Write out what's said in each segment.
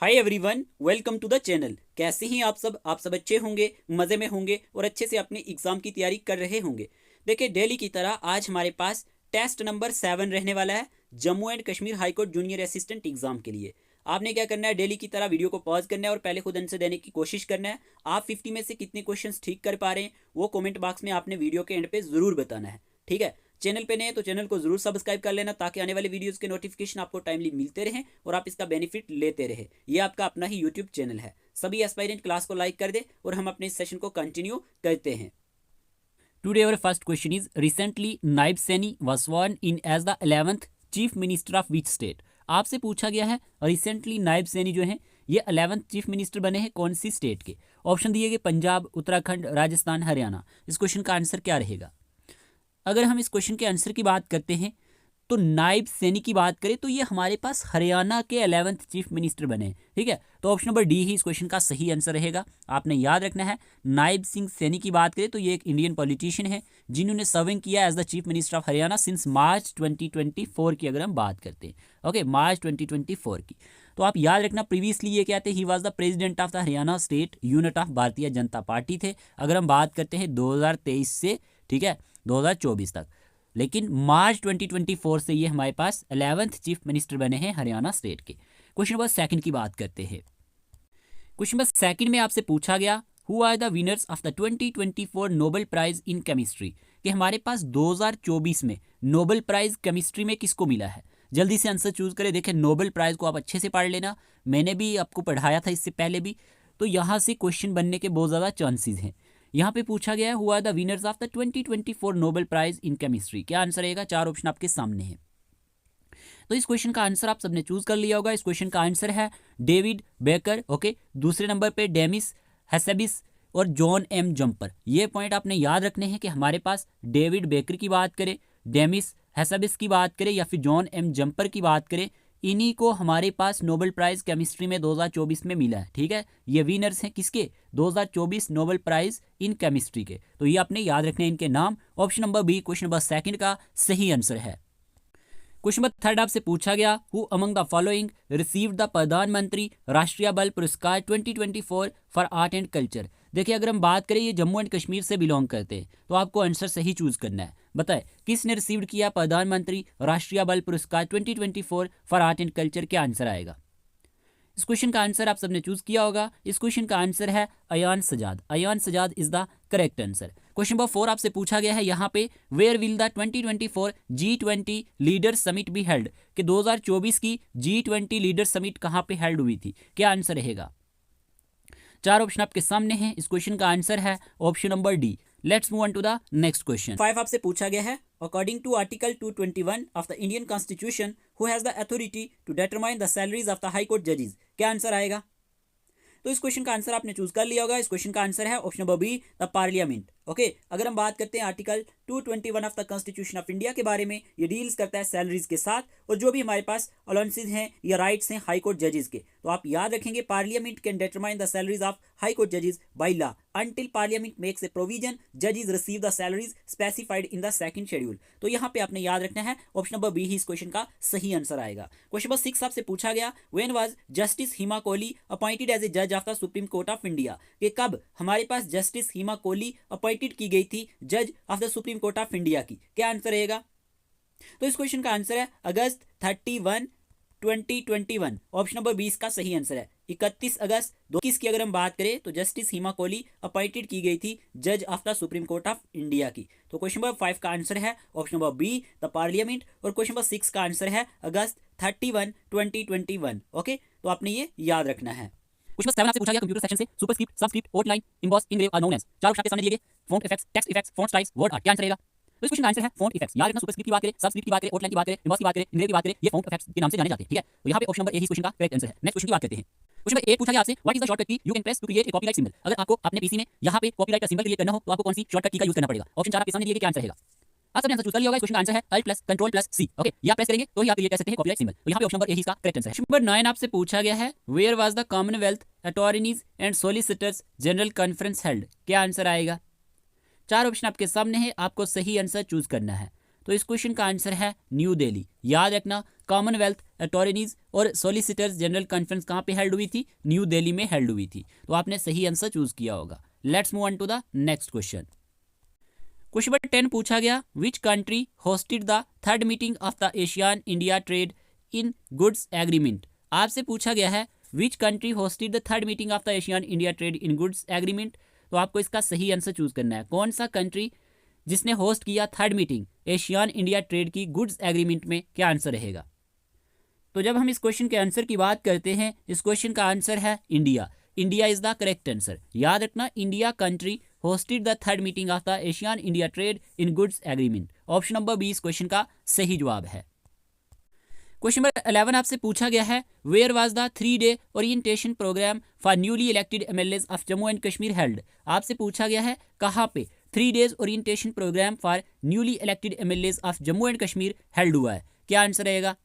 Hi everyone, welcome to the channel. कैसे हैं आप सब अच्छे होंगे, मज़े में होंगे और अच्छे से अपने एग्ज़ाम की तैयारी कर रहे होंगे। देखिए, डेली की तरह आज हमारे पास टेस्ट नंबर 7 रहने वाला है Jammu and Kashmir high court junior assistant exam के लिए। आपने क्या करना है, डेली की तरह वीडियो को पॉज करना है और पहले खुद आंसर देने की कोशिश करना है। आप 50 में से कितने क्वेश्चंस ठीक कर पा रहे हैं वो कमेंट बॉक्स में आपने वीडियो के एंड पे ज़रूर बताना है, ठीक है। चैनल पे नए हैं तो चैनल को जरूर सब्सक्राइब कर लेना ताकि आने वाले वीडियोस के नोटिफिकेशन आपको टाइमली मिलते रहें और आप इसका बेनिफिट लेते रहे। ये आपका अपना ही यूट्यूब चैनल है। सभी एस्पायरेंट क्लास को लाइक कर दे और हम अपने इस सेशन को कंटिन्यू करते हैं। Today our first question is recently Nayab Saini was sworn in as the 11th chief minister of which state. आपसे पूछा गया है रिसेंटली नायब सैनी जो है ये 11th चीफ मिनिस्टर बने हैं कौन सी स्टेट के। ऑप्शन दिए गए पंजाब, उत्तराखंड, राजस्थान, हरियाणा। इस क्वेश्चन का आंसर क्या रहेगा? अगर हम इस क्वेश्चन के आंसर की बात करते हैं तो नायब सैनी की बात करें तो ये हमारे पास हरियाणा के 11th चीफ मिनिस्टर बने हैं, ठीक है। तो ऑप्शन नंबर डी ही इस क्वेश्चन का सही आंसर रहेगा। आपने याद रखना है, नायब सिंह सैनी की बात करें तो ये एक इंडियन पॉलिटिशियन है जिन्होंने सर्विंग किया as the chief minister of Haryana since March 2024 की अगर हम बात करते हैं, ओके, मार्च 2024 की। तो आप याद रखना, प्रीवियसली ये क्या थे, he was the president of the Haryana state unit of Bharatiya Janata party थे। अगर हम बात करते हैं 2023 से, ठीक है, 2024 तक, लेकिन मार्च 2024 से ये हमारे पास 11th चीफ मिनिस्टर बने हैं हरियाणा स्टेट के। क्वेश्चन नंबर सेकंड की बात करते हैं। क्वेश्चन नंबर सेकंड में आपसे पूछा गया who are the winners of the 2024 Nobel prize in chemistry, कि हमारे पास 2024 में नोबेल प्राइज केमिस्ट्री में किसको मिला है। जल्दी से आंसर चूज करें। देखिए, नोबेल प्राइज को आप अच्छे से पढ़ लेना, मैंने भी आपको पढ़ाया था इससे पहले भी, तो यहाँ से क्वेश्चन बनने के बहुत ज़्यादा चांसेस हैं। यहाँ पे पूछा गया है who are the winners of the 2024 Nobel prize in chemistry. क्या आंसर रहेगा? चार ऑप्शन आपके सामने हैं। तो इस क्वेश्चन का आंसर आप सबने चूज कर लिया होगा। इस क्वेश्चन का आंसर है डेविड बेकर, ओके। दूसरे नंबर पे डेमिस हेसेबिस और जॉन एम जंपर। ये पॉइंट आपने याद रखने हैं कि हमारे पास डेविड बेकर की बात करें, डेमिस हेसेबिस की बात करें या फिर जॉन एम जंपर की बात करें, इन्हीं को हमारे पास नोबेल प्राइज केमिस्ट्री में 2024 में मिला है, ठीक है। ये विनर्स हैं किसके? 2024 नोबेल प्राइज इन केमिस्ट्री के। तो ये आपने याद रखने हैं इनके नाम। Option number B, question number second का सही आंसर है। क्वेश्चन नंबर थर्ड आपसे पूछा गया who among the following received the प्रधानमंत्री राष्ट्रीय बाल पुरस्कार 2024 फॉर आर्ट एंड कल्चर। देखिए, अगर हम बात करें ये जम्मू एंड कश्मीर से बिलोंग करते हैं तो आपको आंसर सही चूज करना है। बताए किसने रिसीव किया प्रधानमंत्री राष्ट्रीय बाल पुरस्कार 2024 फॉर आर्ट एंड कल्चर? क्या आंसर आएगा? इस क्वेश्चन का आंसर आप सबने चूज किया होगा। इस क्वेश्चन का आंसर है Ayan Sajad. Ayan Sajad is the correct answer. Question number 4 आपसे पूछा गया है यहाँ पे where will the 2024 G20 leader summit be held, कि 2024 की G20 लीडर समिट कहाँ पे हेल्ड हुई थी। क्या आंसर रहेगा? चार ऑप्शन आपके सामने हैं। इस क्वेश्चन का आंसर है option number D. Let's move on to the next question. 5 आपसे पूछा गया है according to article 221 of the Indian constitution who has the authority to determine the salaries of the high court जजेस। क्या answer आएगा? तो इस क्वेश्चन का आंसर आपने चूज कर लिया होगा। इस क्वेश्चन का आंसर है option number B, the parliament, okay. अगर हम बात करते हैं article 221 of the constitution of India के बारे में, ये डील्स करता है सैलरीज के साथ और जो भी हमारे पास अलाउंसेज हैं या राइट्स हैं हाई कोर्ट जजेस के। तो आप याद रखेंगे parliament can determine the salaries of high court जजेस by law until parliament makes a provision judges receive the salaries specified in the second schedule। तो यहाँ पे आपने याद रखना है ऑप्शन नंबर बी ही इस क्वेश्चन का सही आंसर आएगा। क्वेश्चन नंबर 6 आपसे पूछा गया when was justice Hima Kohli appointed as a जज of the supreme court of India, कि कब हमारे पास जस्टिस हिमा कोहली अपॉइंटेड की गई थी जज of the supreme court of India की। क्या आंसर रहेगा? तो इस क्वेश्चन का आंसर है अगस्त 31 2021। ऑप्शन नंबर 20 का सही आंसर है 31 अगस्त 2021 की अगर हम बात करें तो जस्टिस हिमा कोहली अपॉइंटेड की गई थी जज of the supreme court of India की। तो क्वेश्चन नंबर 5 का आंसर है option number B, the parliament. और क्वेश्चन नंबर 6 का आंसर है अगस्त 31 2021, ओके। तो आपने ये याद रखना है। क्वेश्चन नंबर 7 आपसे पूछा गया कंप्यूटर सेक्शन से superscript, subscript, outline, emboss, engrave are known as. चार ऑप्शन आपके सामने दिए गए font effects, text effects, font styles, word art. क्या आंसर रहेगा? तो इस क्वेश्चन का आंसर है फॉन्ट इफेक्ट्स। याद रखना, सुपरस्क्रिप्ट की बात करें, सबस्क्रिप्ट की बात करें, आउटलाइन की बात करें, एम्बॉस की बात करें, इनग्रेव की बात करें, ये फॉन्ट इफेक्ट्स के नाम से जाने जाते हैं, ठीक है। तो यहाँ पे option number A he question का करेक्ट आंसर है। नेक्स्ट क्वेश्चन की बात करते हैं। क्वेश्चन नंबर 8 पूछा गया आपसे what is the shortcut key you can press to create a copyright symbol. अगर आपको अपने पीसी में यहाँ पे कॉपीराइट का सिंबल क्रिएट करना हो तो आपको कौन सी शॉर्टकट की का यूज करना पड़ेगा? ऑप्शन 4 आपके सामने दिए गए। क्या आंसर रहेगा? आप सबने आंसर चूज कर लिया होगा। इस क्वेश्चन का आंसर है Alt+Ctrl+C, ओके। ये आप प्रेस करेंगे तो ही आप क्रिएट कर सकते हैं कॉपीराइट सिंबल। तो यहाँ पे ऑप्शन नंबर ए ही इसका करेक्ट आंसर है। नंबर 9 आपसे पूछा गया है where was the Commonwealth attorneys and solicitors general conference held. क्या आंसर आएगा? चार ऑप्शन आपके सामने है, आपको सही आंसर चूज करना है। तो इस क्वेश्चन का आंसर है न्यू दिल्ली। याद रखना, कॉमनवेल्थ अटॉर्नीज और सॉलिसिटर्स जनरल कॉन्फ्रेंस कहाँ पे हेल्ड हुई थी? न्यू दिल्ली में हेल्ड हुई थी। तो आपने सही आंसर चूज किया होगा। Let's move on to the next question. Question number 10 पूछा गया, which country hosted the third meeting of the ASEAN India trade in goods agreement. आपसे पूछा गया है which country hosted the third meeting of the ASEAN India trade in goods agreement. तो आपको इसका सही आंसर चूज करना है। कौन सा कंट्री जिसने होस्ट किया third meeting ASEAN India trade की गुड्स एग्रीमेंट में, क्या आंसर रहेगा? तो जब हम इस क्वेश्चन के आंसर की बात करते हैं, इस क्वेश्चन का आंसर है India. India is the correct answer. याद रखना, India country hosted the third meeting of the ASEAN India trade in goods agreement. Option number B इस क्वेश्चन का सही जवाब है। क्वेश्चन नंबर 11 आपसे पूछा गया है, where was the 3-day orientation program for newly elected MLAs of Jammu and Kashmir held. आपसे पूछा गया है कहाँ पे 3 days orientation program for newly elected MLAs of Jammu and Kashmir held हुआ है। क्या आंसर रहेगा?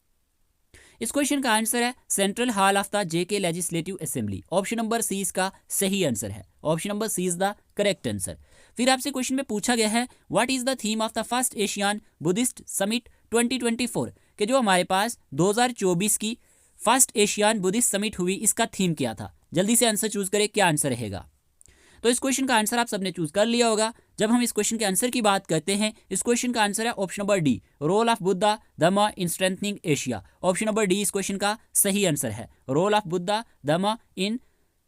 इस क्वेश्चन का आंसर है central hall of the JK legislative assembly. Option number C इसका सही आंसर है। Option number C is the correct answer. फिर आपसे क्वेश्चन में पूछा गया है, what is the theme of the first Asian Buddhist summit 2024 कि जो हमारे पास 2024 की फर्स्ट एशियन बुद्धिस्ट समिट हुई, इसका थीम क्या था? जल्दी से आंसर चूज करें, क्या आंसर रहेगा? तो इस क्वेश्चन का आंसर आप सबने चूज कर लिया होगा। जब हम इस क्वेश्चन के आंसर की बात करते हैं, इस क्वेश्चन का आंसर है option number D, role of Buddha Dhamma in strengthening Asia. Option number D इस क्वेश्चन का सही आंसर है। Role of Buddha Dhamma in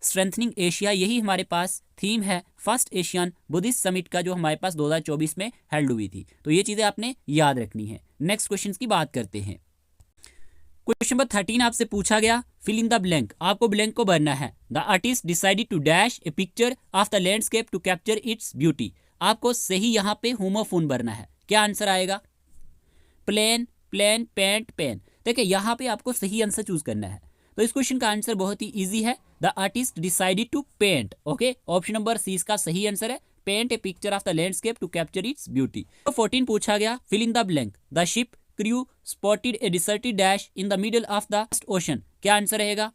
strengthening Asia, यही हमारे पास थीम है फर्स्ट एशियन बुद्धिस्ट समिट का, जो हमारे पास 2024 में हेल्ड हुई थी। तो ये चीजें आपने याद रखनी है। नेक्स्ट क्वेश्चन की बात करते हैं। क्वेश्चन नंबर 13 आपसे पूछा गया, फिल इन द ब्लैंक। आपको ब्लैंक को भरना है। The artist decided to dash a picture of the landscape to capture its beauty. आपको सही यहाँ पे होमोफोन भरना है। क्या आंसर आएगा? Plain, plane, paint, pen. देखिए यहाँ पे आपको सही आंसर चूज करना है। तो इस क्वेश्चन का आंसर बहुत ही इजी है। The artist decided to paint. Okay, option number C इसका सही आंसर है। Paint a picture of the landscape to capture its beauty. तो 14 पूछा गया, fill in the blank. The ship crew spotted a deserted dash in the middle of the ocean. क्या answer रहेगा?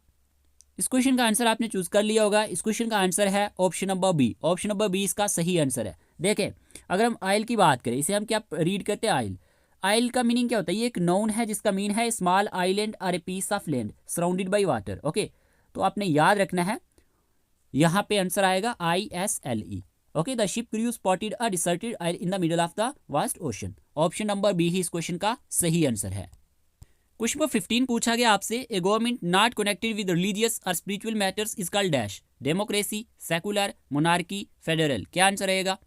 इस question का आंसर आपने choose कर लिया होगा। इस क्वेश्चन का आंसर है option number B. Option number B इसका सही आंसर है। देखें, अगर हम आइल की बात करें, इसे हम क्या रीड करते हैं? आइल। आइल का मीनिंग क्या होता है? ये एक नाउन है जिसका मीन है स्मॉल आइलैंड और a piece of land surrounded by water. Okay, तो आपने याद रखना है, यहाँ पे आंसर आएगा ISLE। Okay, the ship crew spotted a deserted isle in the middle of the vast ocean. Option number B ही इस क्वेश्चन का सही आंसर है। क्वेश्चन नंबर 15 पूछा गया आपसे, a government not connected with religious or spiritual matters is called dash. Democracy, secular, monarchy, federal. क्या answer रहेगा?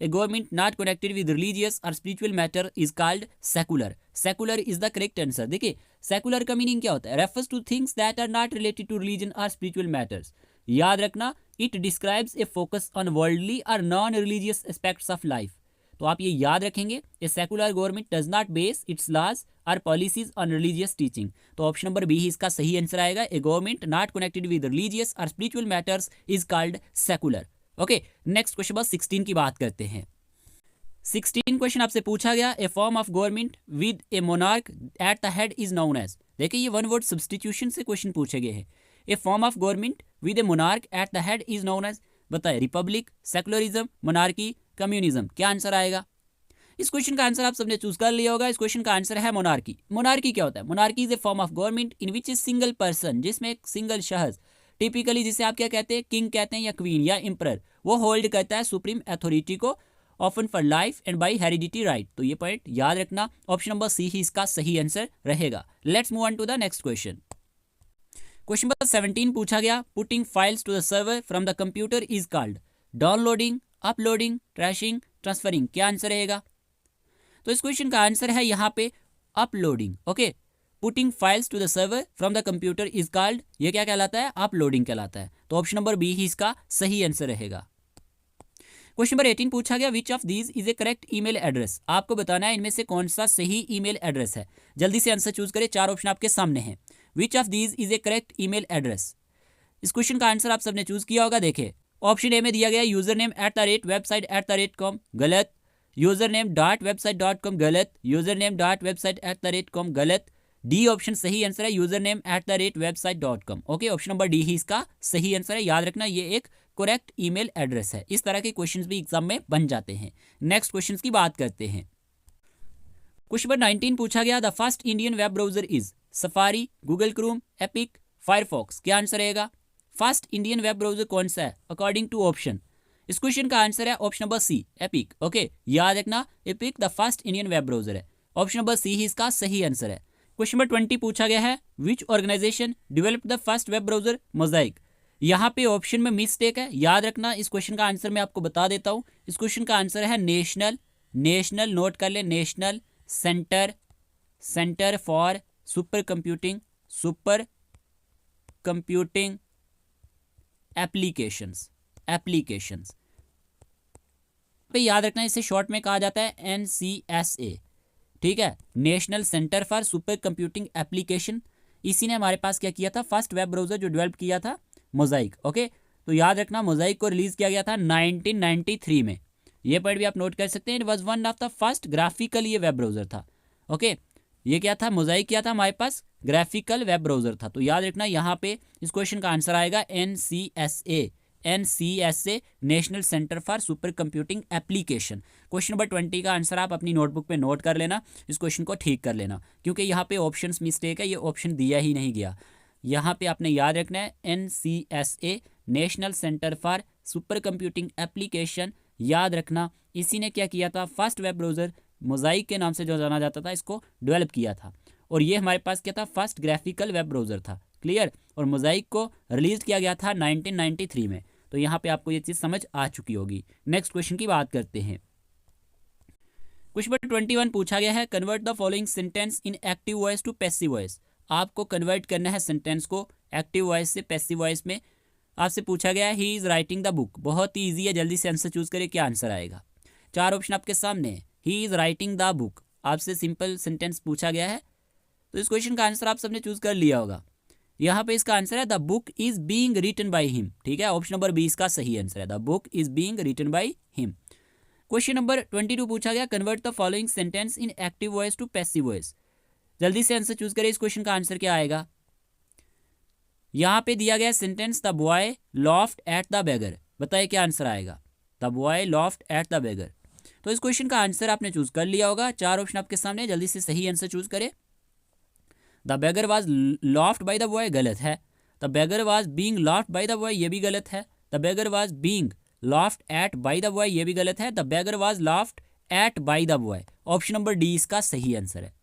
A government not connected with religious or spiritual matter is called secular. Secular is the correct answer. देखिए, secular का meaning क्या होता है? Refers to things that are not related to religion or spiritual matters. याद रखना, it describes a focus on worldly or non religious aspects of life. तो आप ये याद रखेंगे, a secular government does not base its laws or policies on religious teaching. तो option number B ही इसका सही आंसर आएगा। A government not connected with religious or spiritual matters is called secular. Okay, next question number 16 की बात करते हैं। 16 question आपसे पूछा गया, a form of government with a monarch at the head is known as. देखिए, ये वन वर्ड सब्सटीट्यूशन से क्वेश्चन पूछे गए हैं। A form of government with a monarch at the head is known as. बताए, रिपब्लिक, सेकुलरिज्म, मोनार्की, कम्युनिज्म। क्या answer आएगा? इस क्वेश्चन का आंसर आप सबने चूज कर लिया होगा। इस क्वेश्चन का आंसर है मोनार्की। मोनार्की क्या होता है? Monarchy is a form of government in which a single person, जिसमें एक सिंगल शख्स, टिपिकली जिसे आप क्या कहते हैं, किंग कहते हैं या क्वीन या एम्परर, वो होल्ड करता है सुप्रीम अथॉरिटी को, often for life and by heredity right. तो ये पॉइंट याद रखना। ऑप्शन नंबर सी ही इसका सही आंसर रहेगा। Let's move on to the next question. Question number 17 पूछा गया, putting files to the server from the computer is called downloading, uploading, trashing, transferring. क्या आंसर रहेगा? तो इस क्वेश्चन का आंसर है यहाँ पे uploading. Okay, putting files to the server from the computer is called, ये क्या कहलाता है? अपलोडिंग कहलाता है। तो ऑप्शन नंबर बी ही इसका सही आंसर रहेगा। क्वेश्चन नंबर 18 पूछा गया, which of these is A correct email address. आपको बताना है इनमें से कौन सा सही ईमेल एड्रेस है। जल्दी से आंसर चूज करें, 4 ऑप्शन आपके सामने हैं। Which of these is A correct email address. इस क्वेश्चन का आंसर आप सबने चूज किया होगा। देखे, ऑप्शन ए में दिया गया यूजर नेम @website@com, गलत। यूजर नेम .website.com, गलत। यूजर नेम .website@com, गलत। डी ऑप्शन सही आंसर है, user name @website.com। Okay, option number D ही इसका सही आंसर है। याद रखना, ये एक करेक्ट ईमेल एड्रेस है। इस तरह के क्वेश्चंस भी एग्जाम में बन जाते हैं। नेक्स्ट क्वेश्चंस की बात करते हैं। क्वेश्चन नंबर 19 पूछा गया, the first Indian web browser is Safari, Google Chrome, Epic, Firefox. क्या आंसर रहेगा? फर्स्ट इंडियन वेब ब्राउजर कौन सा है अकॉर्डिंग टू ऑप्शन? इस क्वेश्चन का आंसर है option number C, Epic. Okay, याद रखना, Epic the first Indian web browser है। ऑप्शन नंबर सी ही इसका सही आंसर है। क्वेश्चन नंबर 20 पूछा गया है, which organisation developed the first web browser Mosaic. यहाँ पे ऑप्शन में मिस्टेक है, याद रखना। इस क्वेश्चन का आंसर मैं आपको बता देता हूँ। इस क्वेश्चन का आंसर है नेशनल नोट कर ले, national centre for super computing applications पे याद रखना, इसे शॉर्ट में कहा जाता है NCSA। ठीक है, national centre for super computing application. इसी ने हमारे पास क्या किया था, फर्स्ट वेब ब्राउजर जो डेवलप किया था, मोजाइक। ओके, तो याद रखना मोजाइक को रिलीज किया गया था 1993 में। ये पॉइंट भी आप नोट कर सकते हैं। It was one of the first graphical ये वेब ब्राउजर था। ओके, ये क्या था, मोजाइक क्या था, हमारे पास ग्राफिकल वेब ब्राउजर था। तो याद रखना यहाँ पे इस क्वेश्चन का आंसर आएगा NCSA, national centre for super computing application. Question number 20 का आंसर आप अपनी नोटबुक पे नोट कर लेना, इस क्वेश्चन को ठीक कर लेना, क्योंकि यहाँ पे ऑप्शंस मिस्टेक है, ये ऑप्शन दिया ही नहीं गया। यहाँ पे आपने याद रखना है NCSA, national centre for super computing application. याद रखना, इसी ने क्या किया था, फर्स्ट वेब ब्राउजर मोजाइक के नाम से जो जाना जाता था, इसको डेवलप किया था। और ये हमारे पास क्या था, फर्स्ट ग्राफिकल वेब ब्राउजर था। क्लियर। और मोजाइक को रिलीज किया गया था 1993 में। तो यहाँ पे आपको ये चीज़ समझ आ चुकी होगी। नेक्स्ट क्वेश्चन की बात करते हैं। क्वेश्चन नंबर 21 पूछा गया है, convert the following sentence in active voice to passive voice. आपको कन्वर्ट करना है सेंटेंस को एक्टिव वॉइस से पैसिव वॉइस में। आपसे पूछा गया है, he is writing the book. बहुत ही ईजी है, जल्दी से आंसर चूज करें, क्या आंसर आएगा। 4 ऑप्शन आपके सामने है, he is writing the book. आपसे सिंपल सेंटेंस पूछा गया है, तो इस क्वेश्चन का आंसर आप सबने चूज कर लिया होगा। यहाँ पे इसका आंसर है the book is being written by him. ठीक है, ऑप्शन नंबर 20 का सही आंसर है, the book is being written by him. Question number 22 पूछा गया, convert the following sentence in active voice to passive voice. जल्दी से आंसर चूज करें, इस क्वेश्चन का आंसर क्या आएगा। यहाँ पे दिया गया sentence, the boy loft at the beggar. बताइए क्या आंसर आएगा, the boy loft at the beggar. तो इस क्वेश्चन का आंसर आपने चूज कर लिया होगा। 4 ऑप्शन आपके सामने, जल्दी से सही आंसर चूज करें। The beggar was laughed by the boy गलत है। The beggar was being laughed by the boy ये भी गलत है। The beggar was being laughed at by the boy ये भी गलत है। The beggar was laughed at by the boy, option number D इसका सही आंसर है।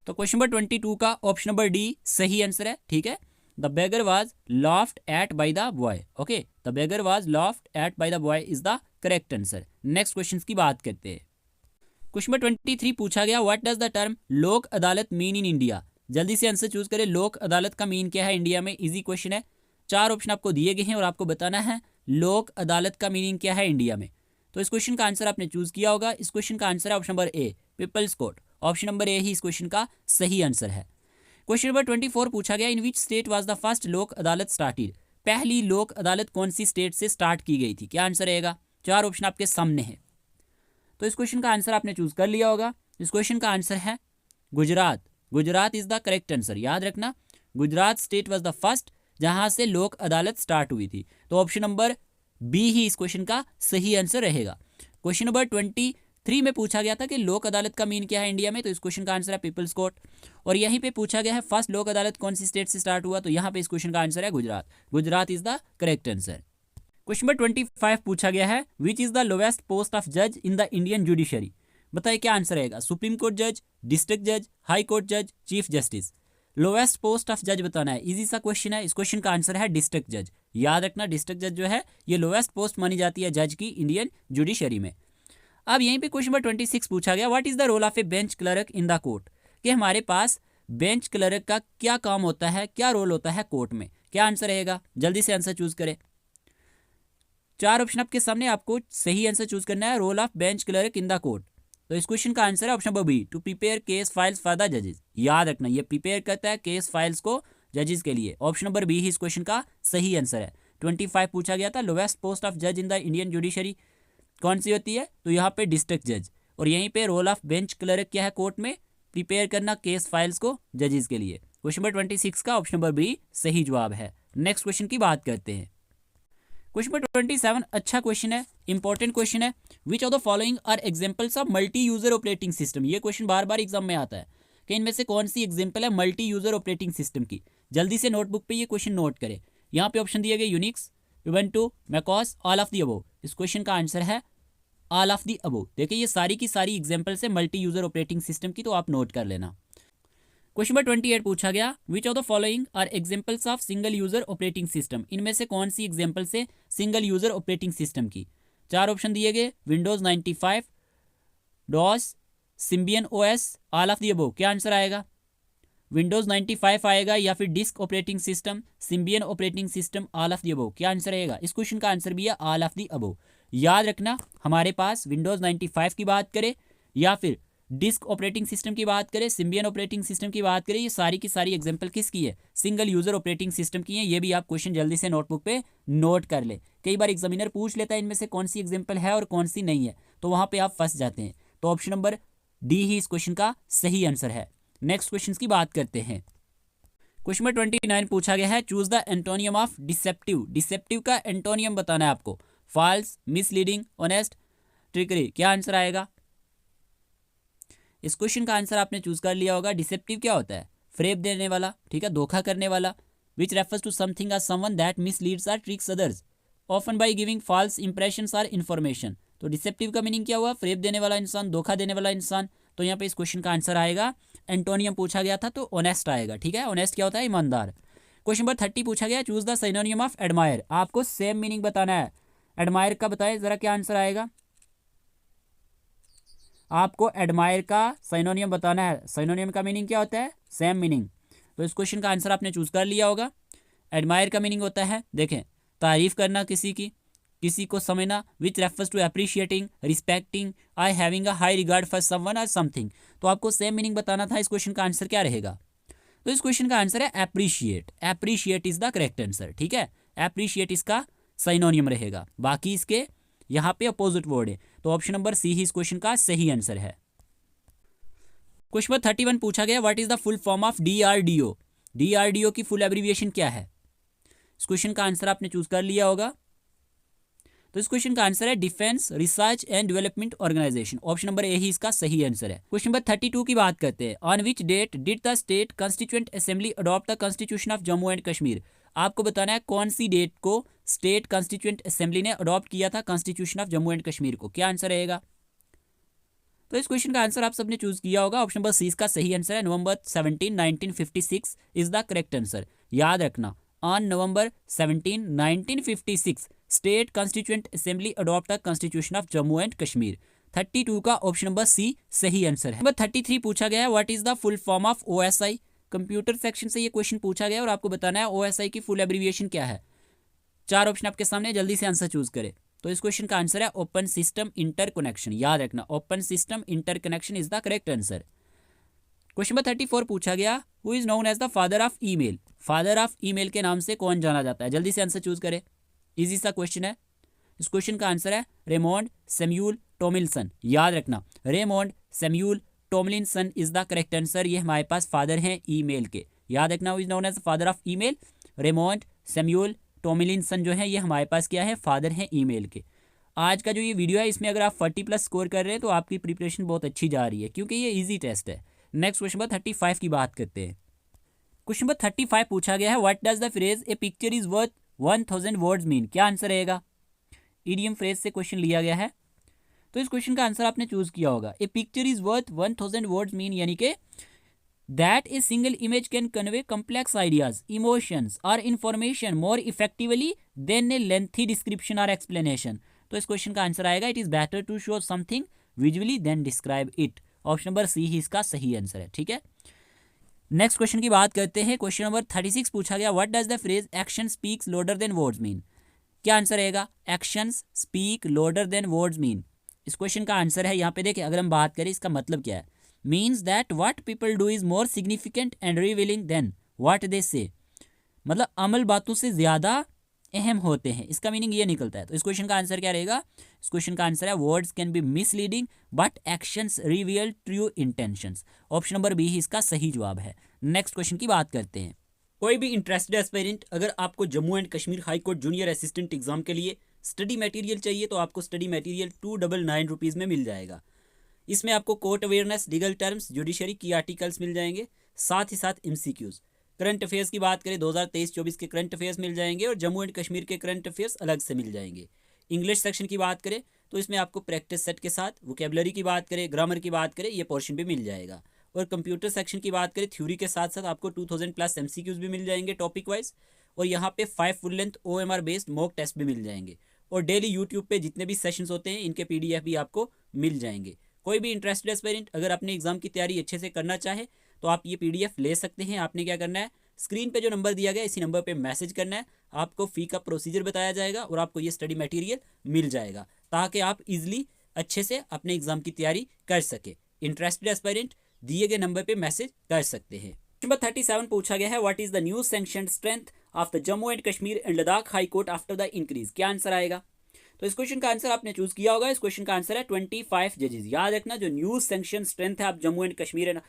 तो क्वेश्चन नंबर 22 का ऑप्शन नंबर डी सही आंसर है। ठीक है, the beggar was laughed at by the boy. Okay, the beggar was laughed at by the boy is the correct answer. Next question की बात करते हैं। क्वेश्चन नंबर 23 पूछा गया, व्हाट डज द टर्म लोक अदालत मीन इन इंडिया। जल्दी से आंसर चूज करें, लोक अदालत का मीन क्या है इंडिया में। इजी क्वेश्चन है। 4 ऑप्शन आपको दिए गए हैं और आपको बताना है लोक अदालत का मीनिंग क्या है इंडिया में। तो इस क्वेश्चन का आंसर आपने चूज किया होगा। इस क्वेश्चन का आंसर है option number A, people's court. Option number A ही इस क्वेश्चन का सही आंसर है। क्वेश्चन नंबर 24 पूछा गया, in which state was the first Lok Adalat started. पहली लोक अदालत कौन सी स्टेट से स्टार्ट की गई थी, क्या आंसर रहेगा। 4 ऑप्शन आपके सामने है। तो इस क्वेश्चन का आंसर आपने चूज कर लिया होगा। इस क्वेश्चन का आंसर है Gujarat. Gujarat is the correct answer. याद रखना, Gujarat state was the first जहां से लोक अदालत स्टार्ट हुई थी। तो ऑप्शन नंबर बी ही इस क्वेश्चन का सही आंसर रहेगा। क्वेश्चन नंबर 23 में पूछा गया था कि लोक अदालत का मीन क्या है इंडिया में। तो इस क्वेश्चन का आंसर है पीपल्स कोर्ट। और यहीं पे पूछा गया है फर्स्ट लोक अदालत कौन सी स्टेट से स्टार्ट हुआ। तो यहाँ पे इस क्वेश्चन का आंसर है Gujarat. Gujarat is the correct answer. Question number 25 पूछा गया है, which is the lowest post of जज इन द इंडियन जुडिशरी। बताइए क्या आंसर रहेगा। सुप्रीम कोर्ट जज, डिस्ट्रिक्ट जज, हाई कोर्ट जज, chief justice. Lowest post of जज बताना है, इजी सा क्वेश्चन है। इस क्वेश्चन का आंसर है डिस्ट्रिक्ट जज। याद रखना, डिस्ट्रिक्ट जज जो है ये लोवेस्ट पोस्ट मानी जाती है जज की इंडियन जुडिशरी में। अब यहीं पे क्वेश्चन नंबर 26 पूछा गया, what is the role of a bench clerk in the court. कि हमारे पास बेंच क्लर्क का क्या काम होता है, क्या रोल होता है कोर्ट में। क्या आंसर रहेगा, जल्दी से आंसर चूज करें। 4 ऑप्शन आपके सामने, आपको सही आंसर चूज करना है, role of bench clerk in the court. तो इस क्वेश्चन का आंसर है option number B, to prepare case files for the जजेस। याद रखना, ये प्रिपेयर करता है केस फाइल्स को जजेस के लिए। ऑप्शन नंबर बी ही इस क्वेश्चन का सही आंसर है। 25 पूछा गया था, लोवेस्ट पोस्ट ऑफ जज इन द इंडियन जुडिशरी कौन सी होती है। तो यहाँ पे डिस्ट्रिक्ट जज। और यहीं पे रोल ऑफ बेंच क्लर्क क्या है कोर्ट में, प्रिपेयर करना केस फाइल्स को जजेस के लिए। क्वेश्चन नंबर 26 का ऑप्शन नंबर बी सही जवाब है। नेक्स्ट क्वेश्चन की बात करते हैं। क्वेश्चन नंबर 27 अच्छा क्वेश्चन है, इंपॉर्टेंट क्वेश्चन है। Which of the following are examples of multi user operating system. ये क्वेश्चन बार बार एग्जाम में आता है कि इनमें से कौन सी एग्जांपल है मल्टी यूजर ऑपरेटिंग सिस्टम की। जल्दी से नोटबुक पे ये क्वेश्चन नोट करें। यहाँ पे ऑप्शन दिए गए Unix, Ubuntu, macOS, all of the above. इस क्वेश्चन का आंसर है ऑल ऑफ द अबव। देखिए ये सारी की सारी एग्जांपल्स है मल्टी यूजर ऑपरेटिंग सिस्टम की, तो आप नोट कर लेना। क्वेश्चन नंबर 28 पूछा गया which of the following are examples of single user operating system. इनमें से कौन सी एग्जांपल्स है सिंगल यूजर ऑपरेटिंग सिस्टम की। 4 ऑप्शन दिए गए, Windows 95, DOS, Symbian OS, all of the above. क्या आंसर आएगा? विंडोज 95 आएगा या फिर disk operating system, Symbian operating system, all of the above. क्या आंसर रहेगा? इस क्वेश्चन का आंसर भी है ऑल ऑफ द अबव। याद रखना, हमारे पास विंडोज 95 की बात करें या फिर डिस्क ऑपरेटिंग सिस्टम की बात करें, सिम्बियन ऑपरेटिंग सिस्टम की बात करें, ये सारी की सारी एग्जांपल किसकी है? सिंगल यूजर ऑपरेटिंग सिस्टम की है। ये भी आप क्वेश्चन जल्दी से नोटबुक पे नोट कर ले। कई बार एग्जामिनर पूछ लेता है इनमें से कौन सी एग्जांपल है और कौन सी नहीं है, तो वहां पे आप फंस जाते हैं। तो ऑप्शन नंबर डी ही इस क्वेश्चन का सही आंसर है। नेक्स्ट क्वेश्चन की बात करते हैं। क्वेश्चन नंबर 29 पूछा गया है choose the antonym of deceptive. Deceptive का एंटोनियम बताना है आपको। False, misleading, honest, trickery. क्या आंसर आएगा? इस क्वेश्चन का आंसर आपने चूज कर लिया होगा। डिसेप्टिव क्या होता है? फ्रेब देने वाला, ठीक है, धोखा करने वाला। विच रेफर्स टू समथिंग और समवन दैट मिसलीड्स और tricks others often by giving false impressions और इन्फॉर्मेशन। तो डिसेप्टिव का मीनिंग क्या हुआ? फ्रेब देने वाला इंसान, धोखा देने वाला इंसान। तो यहाँ पे इस क्वेश्चन का आंसर आएगा, एंटोनियम पूछा गया था तो ऑनेस्ट आएगा। ठीक है, ऑनेस्ट क्या होता है? ईमानदार। क्वेश्चन नंबर 30 पूछा गया choose the synonym of admire. आपको सेम मीनिंग बताना है एडमायर का। बताए जरा क्या आंसर आएगा? आपको एडमायर का सिनोनियम बताना है। सिनोनियम का मीनिंग क्या होता है? Same meaning. तो इस क्वेश्चन का आंसर आपने चूज कर लिया होगा। एडमायर का मीनिंग होता है, देखें, तारीफ करना किसी की, किसी को समझना। Which refers to appreciating, respecting, I having a high regard for someone और समथिंग। तो आपको सेम मीनिंग बताना था। इस क्वेश्चन का आंसर क्या रहेगा? तो इस क्वेश्चन का आंसर है appreciate. Appreciate is the correct answer. ठीक है, एप्रिशिएट इसका सिनोनियम रहेगा। बाकी इसके यहाँ पे अपोजिट वर्ड है। तो ऑप्शन नंबर सी ही इस क्वेश्चन का सही आंसर है। क्वेश्चन नंबर 31 पूछा गया what is the full form of DRDO. DRDO की फुल एब्रीविएशन क्या है? इस क्वेश्चन का आंसर आपने चूज कर लिया होगा। तो इस क्वेश्चन का आंसर है Defence Research and Development Organisation. Option number A ही इसका सही आंसर है। क्वेश्चन नंबर 32 की बात करते हैं। On which date did the state constituent assembly adopt the constitution of Jammu and Kashmir. आपको बताना है कौन सी डेट को स्टेट कॉन्स्टिट्यूएंट असेंबली ने अडॉप्ट किया था constitution of Jammu and Kashmir को। क्या आंसर रहेगा? तो इस क्वेश्चन का आंसर आप सबने चूज किया होगा। ऑप्शन नंबर सी इसका सही आंसर है। नवंबर 17, 1956 इज द करेक्ट आंसर। याद रखना, on November 17, 1956 state constituent assembly adopt the constitution of Jammu and Kashmir. 32 का ऑप्शन नंबर सी सही आंसर है। नंबर 33 पूछा गया है what is the full form of OSI. Computer section से ये क्वेश्चन पूछा गया और आपको बताना है ओएसआई की फुल एब्रीविएशन क्या है। 4 ऑप्शन आपके सामने, जल्दी से आंसर चूज करें। तो इस क्वेश्चन का आंसर है ओपन सिस्टम इंटरकनेक्शन। याद रखना, open system interconnection is the correct answer. Question number 34 पूछा गया who is known as the father of email. Father of email के नाम से कौन जाना जाता है? जल्दी से आंसर चूज करें, इजी सा क्वेश्चन है। इस क्वेश्चन का आंसर है रेमोंड सैमुअल टॉमिल्सन। याद रखना, Raymond Samuel Tomlinson is the correct answer. ये हमारे पास फादर हैं ईमेल के। याद रखना, who is known as father of email, Raymond Samuel Tomlinson जो है ये हमारे पास क्या है? फादर हैं ईमेल के। आज का जो ये वीडियो है इसमें अगर आप 40+ स्कोर कर रहे हैं तो आपकी प्रिपरेशन बहुत अच्छी जा रही है क्योंकि ये इजी टेस्ट है। नेक्स्ट क्वेश्चन नंबर 35 की बात करते हैं। क्वेश्चन नंबर 35 पूछा गया है what does the phrase A picture is worth 1000 words mean. क्या आंसर रहेगा? ईडियम फ्रेज से क्वेश्चन लिया गया है। तो इस क्वेश्चन का आंसर आपने चूज किया होगा। A picture is worth 1000 words mean यानी कि that a single image can convey complex ideas, emotions or information more effectively than a lengthy description or explanation. तो इस क्वेश्चन का आंसर आएगा it is better to show something visually than describe it. Option number C ही इसका सही answer है। ठीक है, नेक्स्ट क्वेश्चन की बात करते हैं। क्वेश्चन नंबर 36 पूछा गया what does the phrase action speaks loader than words mean. क्या आंसर रहेगा? Actions speak loader than words mean. इस क्वेश्चन का आंसर है, यहाँ पे देखिए अगर हम बात करें इसका मतलब क्या है, means that what people do is more significant and revealing than what they say। मतलब अमल बातों से ज़्यादा अहम होते हैं, इसका मीनिंग ये निकलता है। तो इस क्वेश्चन का आंसर क्या रहेगा? इस क्वेश्चन का आंसर है words can be misleading but actions reveal true intentions. Option number B ही इसका सही जवाब है। नेक्स्ट क्वेश्चन की बात करते हैं। कोई भी इंटरेस्टेड एस्पायरेंट, अगर आपको Jammu and Kashmir high court junior assistant exam के लिए स्टडी मटेरियल चाहिए तो आपको स्टडी मटेरियल 299 रुपीज़ में मिल जाएगा। इसमें आपको court awareness, legal terms, judiciary की आर्टिकल्स मिल जाएंगे, साथ ही साथ MCQs। करंट अफेयर्स की बात करें 2023-24 के करंट अफेयर्स मिल जाएंगे और जम्मू एंड कश्मीर के करंट अफेयर्स अलग से मिल जाएंगे। इंग्लिश सेक्शन की बात करें तो इसमें आपको प्रैक्टिस सेट के साथ वोकेबलरी की बात करें, ग्रामर की बात करें, ये पोर्शन भी मिल जाएगा। और कंप्यूटर सेक्शन की बात करें थ्योरी के साथ साथ आपको 2000+ MCQs भी मिल जाएंगे टॉपिक वाइज, और यहाँ पे 5 full length OMR based mock test भी मिल जाएंगे। और डेली यूट्यूब पे जितने भी सेशंस होते हैं इनके PDF भी आपको मिल जाएंगे। कोई भी इंटरेस्टेड एस्पायरेंट अगर अपने एग्जाम की तैयारी अच्छे से करना चाहे तो आप ये PDF ले सकते हैं। आपने क्या करना है, स्क्रीन पे जो नंबर दिया गया इसी नंबर पे मैसेज करना है, आपको फ़ी का प्रोसीजर बताया जाएगा और आपको ये स्टडी मटेरियल मिल जाएगा ताकि आप इजीली अच्छे से अपने एग्जाम की तैयारी कर सके। इंटरेस्टेड एस्पायरेंट दिए गए नंबर पे मैसेज कर सकते हैं। नंबर 37 पूछा गया है, what is the new sanctioned strength of the Jammu and Kashmir and Ladakh high court after the increase. क्या आंसर आएगा? तो इस क्वेश्चन का आंसर आपने चूज किया होगा। इस क्वेश्चन का आंसर है 25 जजेस। याद रखना, जो न्यू सैंक्शन स्ट्रेंथ है आप Jammu and Kashmir and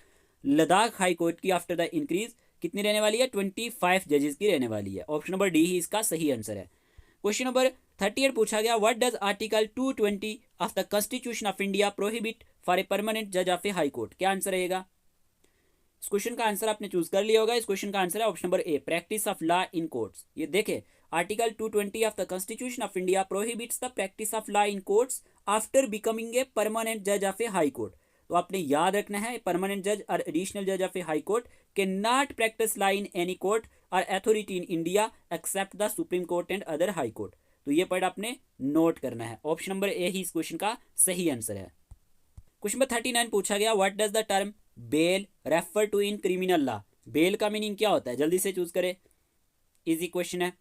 Ladakh high court की आफ्टर द इंक्रीज कितनी रहने वाली है? 25 जजेस की रहने वाली है। ऑप्शन नंबर डी ही इसका सही आंसर है। क्वेश्चन नंबर 38 पूछा गया, what does article 220 of the constitution of India prohibit for a permanent जज ऑफ ए हाई कोर्ट। क्या आंसर रहेगा? इस क्वेश्चन का आंसर आपने चूज कर लिया होगा। इस क्वेश्चन का आंसर है option number A, practice of law in courts. ये देखे, article 220 of the constitution of India prohibits the practice of law in courts after becoming a permanent जज ऑफ ए हाई कोर्ट। तो आपने याद रखना है, परमानेंट जज और एडिशनल जज of A high court can not practice law in any court और authority in India accept the supreme court and other high court. तो ये पॉइंट आपने नोट करना है। ऑप्शन नंबर ए ही इस क्वेश्चन का सही आंसर है। क्वेश्चन नंबर 39 पूछा गया, what does the term bail refer to in criminal law. Bail का मीनिंग क्या होता है? जल्दी से चूज करें, इजी क्वेश्चन है।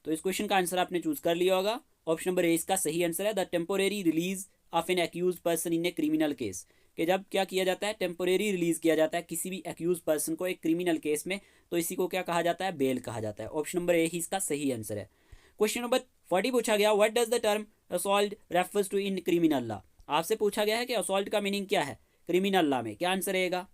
तो इस क्वेश्चन का आंसर आपने चूज कर लिया होगा। ऑप्शन नंबर ए इसका सही आंसर है, the temporary release of an accused person in a criminal case. कि जब क्या किया जाता है, टेम्पोरेरी रिलीज किया जाता है किसी भी एक्यूज पर्सन को एक क्रिमिनल केस में, तो इसी को क्या कहा जाता है? बेल कहा जाता है। ऑप्शन नंबर ए ही इसका सही आंसर है। क्वेश्चन नंबर 40 पूछा गया, what does the term assault refers to in criminal law. आपसे पूछा गया है कि असॉल्ट का मीनिंग क्या है क्रिमिनल लॉ में। क्या आंसर रहेगा?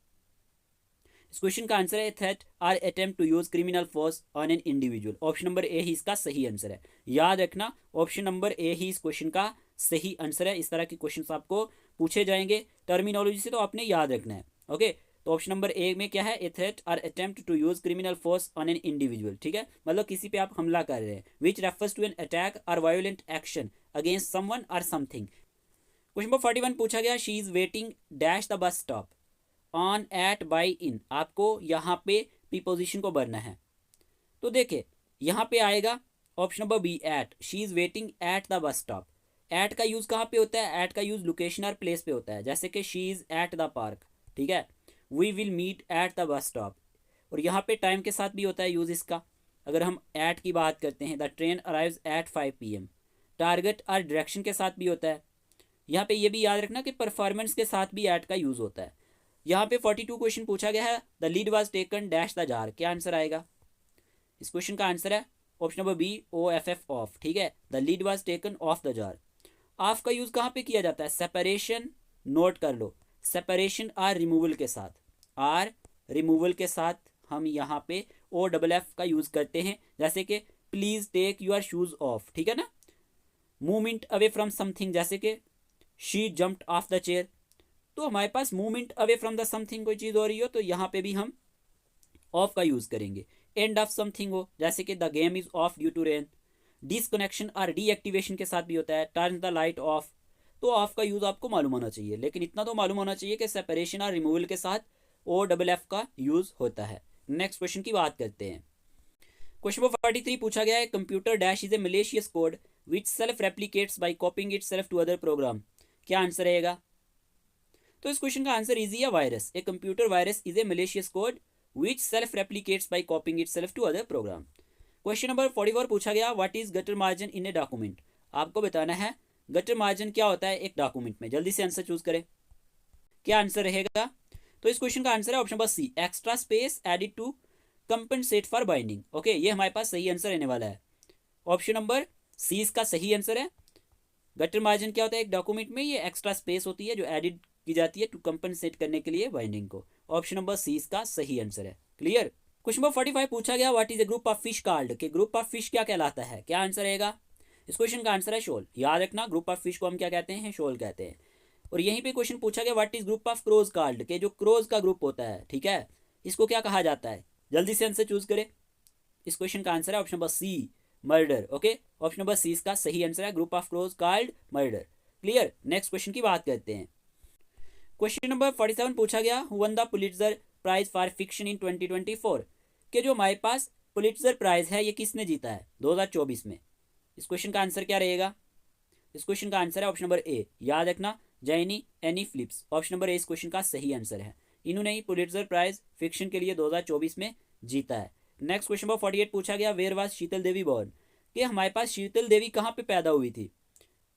इस क्वेश्चन का आंसर है थ्रेट और attempt to use criminal force on an individual. Option number A ही इसका सही आंसर है। याद रखना, ऑप्शन नंबर ए ही इस क्वेश्चन का सही आंसर है। इस तरह के क्वेश्चन आपको पूछे जाएंगे टर्मिनोलॉजी से, तो आपने याद रखना है। ओके, तो ऑप्शन नंबर ए में क्या है? ए थ्रेट और attempt to use criminal force on an individual. ठीक है, मतलब किसी पे आप हमला कर रहे हैं। Which refers to an attack or violent action against someone और समथिंग। क्वेश्चन नंबर 41 पूछा गया, she is waiting dash the bus stop on at by in. आपको यहाँ पे प्रीपोजिशन को भरना है। तो देखिए यहाँ पे आएगा option number B, at. She is waiting at the bus stop. At का यूज कहाँ पे होता है? एट का यूज लोकेशन और प्लेस पे होता है, जैसे कि she is at the park. ठीक है, we will meet at the bus stop. और यहाँ पे टाइम के साथ भी होता है यूज इसका। अगर हम एट की बात करते हैं, the train arrives eight 5 PM। Target और डायरेक्शन के साथ भी होता है। यहाँ पे ये भी याद रखना कि परफॉर्मेंस के साथ भी एट का यूज होता है। यहाँ पे 42 क्वेश्चन पूछा गया है, the lid was taken dash the jar. क्या आंसर आएगा? इस क्वेश्चन का आंसर है option number B, OFF off. ठीक है, the lid was taken off the jar. Off का यूज कहाँ पे किया जाता है? सेपरेशन, नोट कर लो, सेपरेशन आर रिमूवल के साथ। आर रिमूवल के साथ हम यहाँ पे OFF का यूज करते हैं, जैसे कि please take your shoes off. ठीक है ना। मूवमेंट अवे फ्रॉम समथिंग, जैसे कि she jumped off the chair. तो हमारे पास movement away from the something कोई चीज़ हो रही हो तो यहाँ पे भी हम ऑफ का यूज़ करेंगे। एंड ऑफ समथिंग हो, जैसे कि the game is off due to rain. Disconnection और डीएक्टिवेशन के साथ भी होता है, टर्न द लाइट ऑफ। तो ऑफ का यूज़ आपको मालूम होना चाहिए, लेकिन इतना तो मालूम होना चाहिए कि सेपरेशन और रिमूवल के साथ OFF का यूज़ होता है। नेक्स्ट क्वेश्चन की बात करते हैं। क्वेश्चन नंबर 43 पूछा गया है, computer dash is a malicious code which self replicates by copying it self to other program. क्या आंसर रहेगा? तो इस क्वेश्चन का आंसर इजी है, virus. A computer virus is a malicious code which self replicates by copying it self to other program. Question number 44 पूछा गया, what is gutter margin in a document. आपको बताना है गटर मार्जिन क्या होता है एक डॉक्यूमेंट में। जल्दी से आंसर चूज करें, क्या आंसर रहेगा? तो इस क्वेश्चन का आंसर है option number C, extra space added to compensate for binding. Okay, ये हमारे पास सही आंसर रहने वाला है। ऑप्शन नंबर सी इसका सही आंसर है। गटर मार्जिन क्या होता है एक डॉक्यूमेंट में? ये एक्स्ट्रा स्पेस होती है जो एडिड की जाती है टू कंपनसेट करने के लिए बाइंडिंग को। ऑप्शन नंबर सी इसका सही आंसर है। क्लियर? क्वेश्चन नंबर 45 पूछा गया what is a group of fish called, कि ग्रुप ऑफ फिश क्या कहलाता है। क्या आंसर रहेगा इस क्वेश्चन का? आंसर है शोल। याद रखना, ग्रुप ऑफ फिश को हम क्या कहते हैं? शोल कहते हैं। और यहीं पे क्वेश्चन पूछा गया what is group of crows called, के जो क्रोज का ग्रुप होता है, ठीक है, इसको क्या कहा जाता है? जल्दी से आंसर चूज करें। इस क्वेश्चन का आंसर है option number C, murder. Okay, option number C इसका सही आंसर है, group of crows called murder. Clear. Next question की बात करते हैं। क्वेश्चन नंबर 47 पूछा गया who won the Pulitzer prize for fiction in 2024, के जो हमारे पास पुलिट्जर प्राइज है ये किसने जीता है 2024 में? इस क्वेश्चन का आंसर क्या रहेगा? इस क्वेश्चन का आंसर है ऑप्शन नंबर ए, याद रखना, Jayne Anne Phillips. Option number A इस क्वेश्चन का सही आंसर है। इन्होंने ही पुलिट्जर प्राइज फिक्शन के लिए 2024 में जीता है। नेक्स्ट क्वेश्चन नंबर 48 पूछा गया where was Sheetal Devi born, कि हमारे पास शीतल देवी कहाँ पे पैदा हुई थी?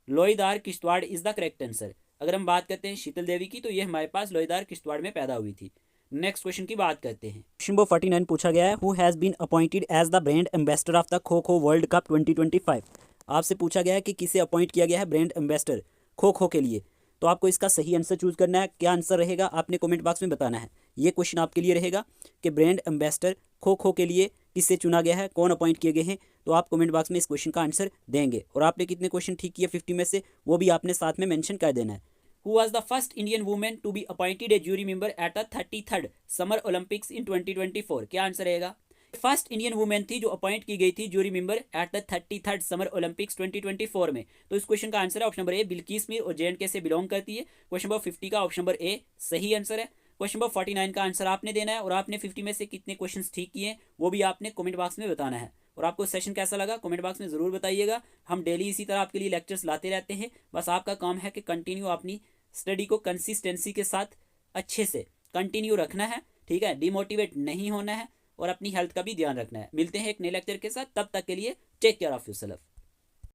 Loidar Kishtwar is the correct answer. अगर हम बात करते हैं शीतल देवी की, तो ये हमारे पास लोईदार किश्तवाड़ में पैदा हुई थी। नेक्स्ट क्वेश्चन की बात करते हैं। क्वेश्चन नंबर 49 पूछा गया है who has been appointed as the brand ambassador of the kho kho world cup 2025। आपसे पूछा गया है कि किसे अपॉइंट किया गया है ब्रांड एम्बेसडर खो खो के लिए। तो आपको इसका सही आंसर चूज करना है। क्या आंसर रहेगा आपने कमेंट बॉक्स में बताना है। ये क्वेश्चन आपके लिए रहेगा कि ब्रांड एम्बेसडर खो खो के लिए किससे चुना गया है, कौन अपॉइंट किए गए हैं। तो आप कमेंट बॉक्स में इस क्वेश्चन का आंसर देंगे। और आपने कितने क्वेश्चन ठीक किए 50 में से, वो भी आपने साथ में मेंशन कर देना है। Who was the first Indian woman to be appointed a jury member at the 33rd Summer Olympics in 2024? क्या आंसर रहेगा? फर्स्ट इंडियन वुमेन थी जो अपॉइंट की गई थी jury member at the 33rd summer Olympics 2024 में। तो इस क्वेश्चन का आंसर है option number A, Bilkis Mir, और JNK से बिलोंग करती है। क्वेश्चन नंबर 50 का ऑप्शन नंबर ए सही आंसर है। क्वेश्चन नंबर 49 का आंसर आपने देना है। और आपने 50 में से कितने क्वेश्चंस ठीक किए हैं वो भी आपने कमेंट बॉक्स में बताना है। और आपको सेशन कैसा लगा कमेंट बॉक्स में ज़रूर बताइएगा। हम डेली इसी तरह आपके लिए लेक्चर्स लाते रहते हैं। बस आपका काम है कि कंटिन्यू अपनी स्टडी को कंसिस्टेंसी के साथ अच्छे से कंटिन्यू रखना है, ठीक है, डिमोटिवेट नहीं होना है और अपनी हेल्थ का भी ध्यान रखना है। मिलते हैं एक नए लेक्चर के साथ, तब तक के लिए टेक केयर ऑफ योरसेल्फ।